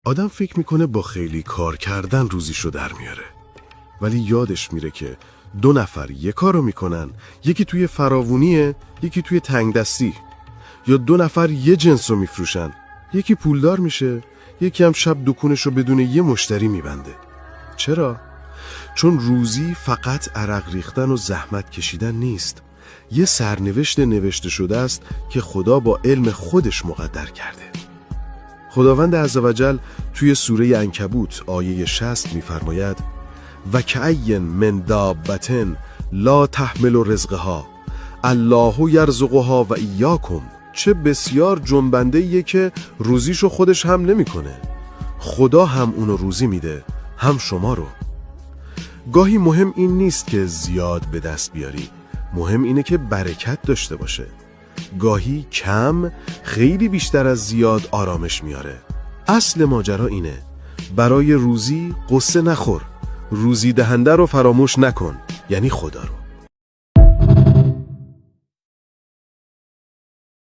آدم فکر میکنه با خیلی کار کردن روزیشو در میاره، ولی یادش میره که 2 نفر یه کارو میکنن، یکی توی فراوونیه، یکی توی تنگ دستی. یا 2 نفر یه جنسو میفروشن، یکی پولدار میشه، یکی هم شب دکونشو بدون یه مشتری میبنده. چرا؟ چون روزی فقط عرق ریختن و زحمت کشیدن نیست، یه سرنوشت نوشته شده است که خدا با علم خودش مقدر کرده. خداوند عزوجل توی سوره عنکبوت آیه 60 میفرماید و کأی من دابة لا تحمل رزقها الله یرزقها و ایاکم. چه بسیار جنبنده‌ایه که روزیشو خودش هم نمیکنه، خدا هم اونو روزی میده، هم شما رو. گاهی مهم این نیست که زیاد به دست بیاری، مهم اینه که برکت داشته باشه. گاهی کم خیلی بیشتر از زیاد آرامش میاره. اصل ماجرا اینه، برای روزی قصه نخور، روزی دهنده رو فراموش نکن، یعنی خدا رو.